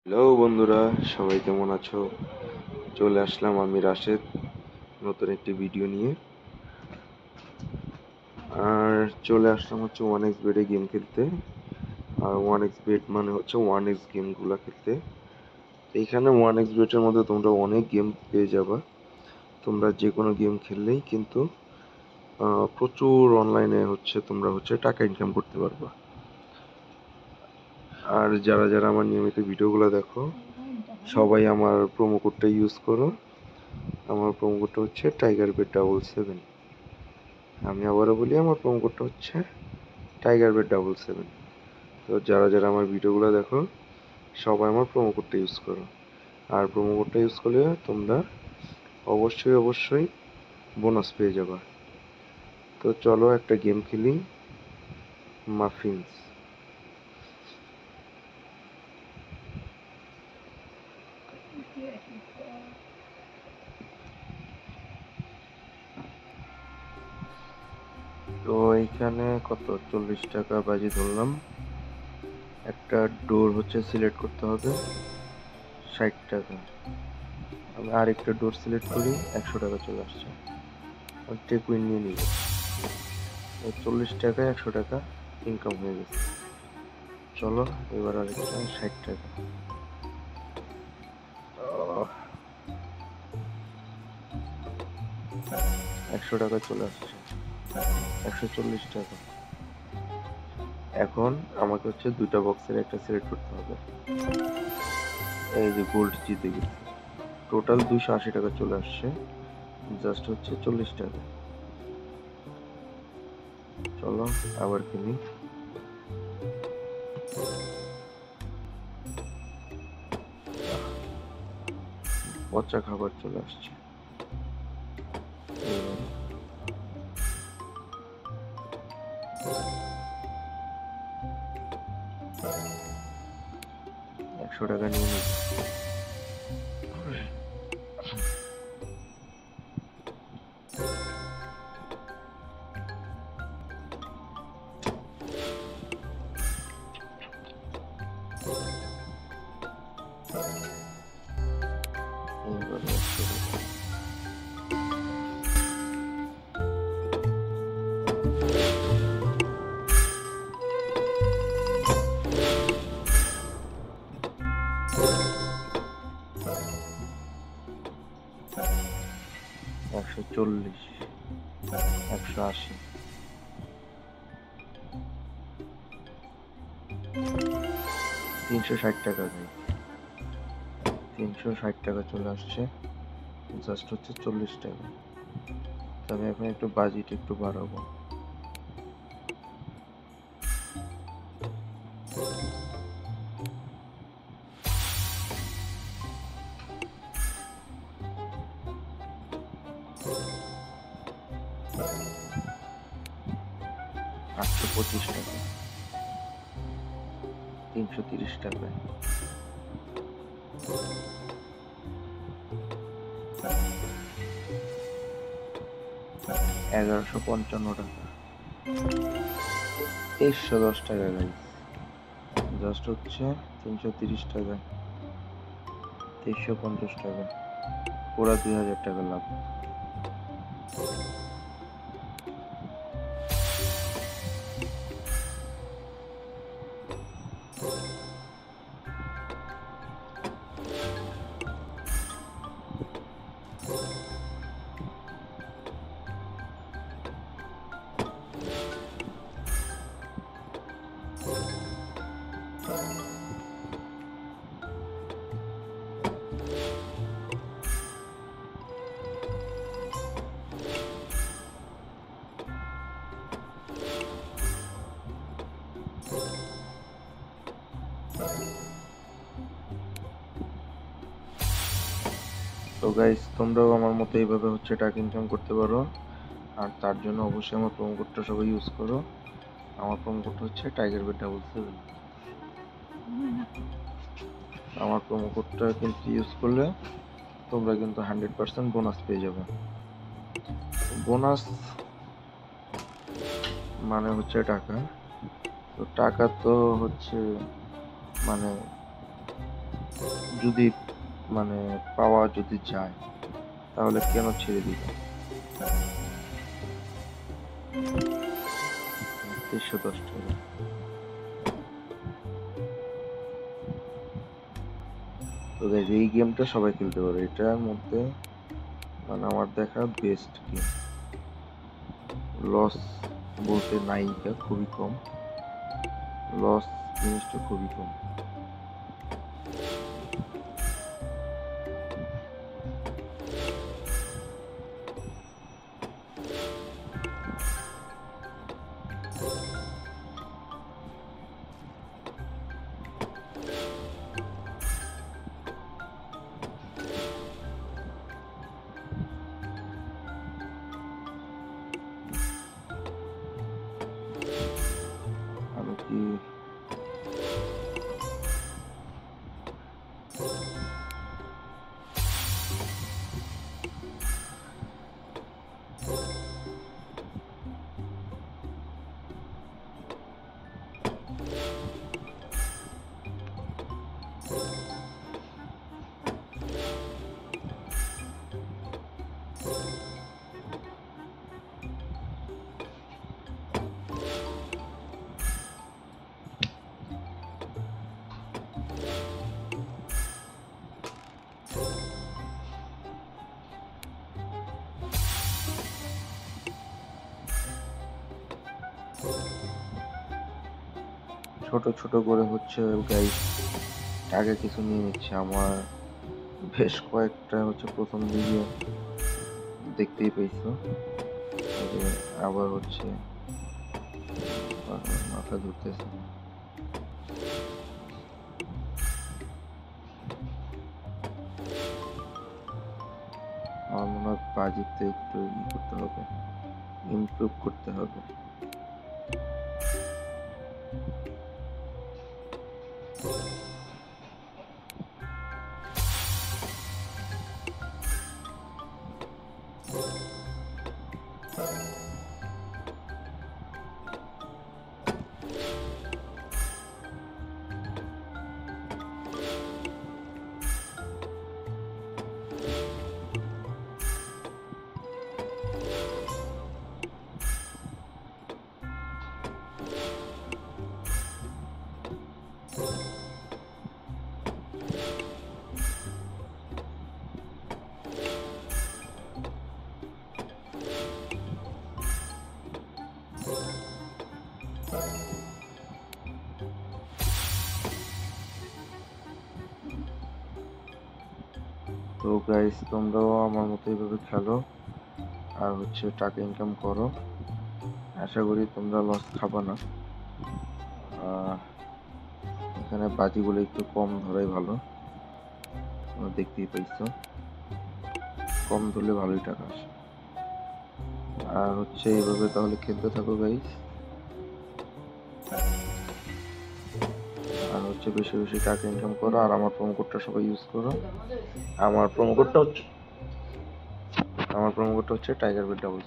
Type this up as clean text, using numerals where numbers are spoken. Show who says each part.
Speaker 1: Hello বন্ধুরা, সবাই কেমন আছো? চলে আসলাম আমি রাশেদ নতুন একটি ভিডিও নিয়ে। আর চলে আসলাম হচ্ছে ওয়ান এক্স বেডে গেম খেলতে। আর ওয়ান এক্স বেড মানে হচ্ছে ওয়ান এক্স গেমগুলো খেলতে। এইখানে ওয়ান এক্স বেডের মধ্যে তোমরা অনেক গেম পেয়ে যাবা। তোমরা যে কোনো গেম খেললেই কিন্তু প্রচুর অনলাইনে তোমরা টাকা ইনকাম করতে পারবা। আর যারা যারা আমার নিয়মিত ভিডিওগুলো দেখো, সবাই আমার প্রোমো কোডটা ইউজ করো। আমার প্রোমো কোডটা হচ্ছে টাইগার বেড 77। আমি আবারও বলি, আমার প্রোমো কোডটা হচ্ছে টাইগার বেড 77। তো যারা যারা আমার ভিডিওগুলো দেখো, সবাই আমার প্রোমো কোডটা ইউজ করো। আর প্রোমো কোডটা ইউজ করলে তোমরা অবশ্যই অবশ্যই বোনাস পেয়ে যাবা। তো চলো একটা গেম খেলি, মাফিনস। তো এইখানে কত 40 টাকা বাজি ধরলাম। একটা ডোর সিলেক্ট করতে হবে 60 টাকা। আমি আরেকটা ডোর সিলেক্ট করি, 100 টাকা চলে আসছে। আমি টেক উইন নিয়ে নিব। 40 টাকায় 100 টাকা ইনকাম হয়ে গেছে। চলো এবার আরেকটা 60 টাকা। 100 টাকা চলে আসছে, 140 টাকা। এখন আমাকে দুইটা বক্সের একটা সিলেক্ট করতে হবে। এই যে গোল্ড জিতে গেছে, টোটাল 280 টাকা চলে আসছে, জাস্ট 40 টাকা। চলো আবার কিনি। পচা খাবার চলে আসছে। 100 টাকা নিয়ে নিই। এবার 140, 180, 360 টাকা ভাই। 360 টাকা চলে আসছে, জাস্ট 40 টাকা। তো আমি এখন একটু বাজেট একটু বাড়াবো। ৳825, 330 টাকায়। 1155 টাকা, 2310 টাকা গাইস। জাস্ট 330 টাকা, 2350 টাকা, পুরা 2000 টাকা লাভ। তো গাইস, তোমরাও আমার মতো এইভাবে টাকা ইনকাম করতে পারো। আর তার জন্য অবশ্যই আমার প্রোমো কোডটা সবাই ইউজ করো। আমার প্রোমো কোডটা টাইগার বেড 77। আমার প্রোমো কোডটা কিন্তু ইউজ করলে তোমরা কিন্তু 100% বোনাস পেয়ে যাবে। বোনাস মানে টাকা। তো টাকা তো মানে যদি মানে পাওয়া যদি যায় তাহলে কেন ছেড়ে দিবে? 310 টাকা। তো গাইস এই গেমটা সবাই খেলতে পারে, এটার মধ্যে মানে আমার দেখা বেস্ট গেম। লস বলতে নায়িকা খুবই কম, লস জিনিসটা খুবই কম। আমি কি ছোট ছোট করে হচ্ছে গাইস আগে কিছু নিয়ে নিচ্ছে। আমার বেশ কয়েকটা হচ্ছে প্রথম ভিডিও দেখতেই পেয়েছো, আবার হচ্ছে মাথা ধরতেছে। আমার মনে হয় বাজিতে একটু করতে হবে, ইমপ্রুভ করতে হবে। তো গাইস তোমরাও আমার মতো এইভাবে খেলো আর হচ্ছে টাকা ইনকাম করো। আশা করি তোমরা লস খাবা না। এখানে বাজিগুলো একটু কম ধরাই ভালো, তোমরা দেখতেই পাইছো, কম ধরলে ভালোই টাকা আসে। আর হচ্ছে এইভাবে তাহলে খেলতে থাকো গাইস, আর হচ্ছে বেশি বেশি টাকা ইনকাম করো। আর আমার প্রোমো কোডটা সবাই ইউজ করো। আমার প্রোমো কোডটা হচ্ছে টাইগার বেড ডাবল।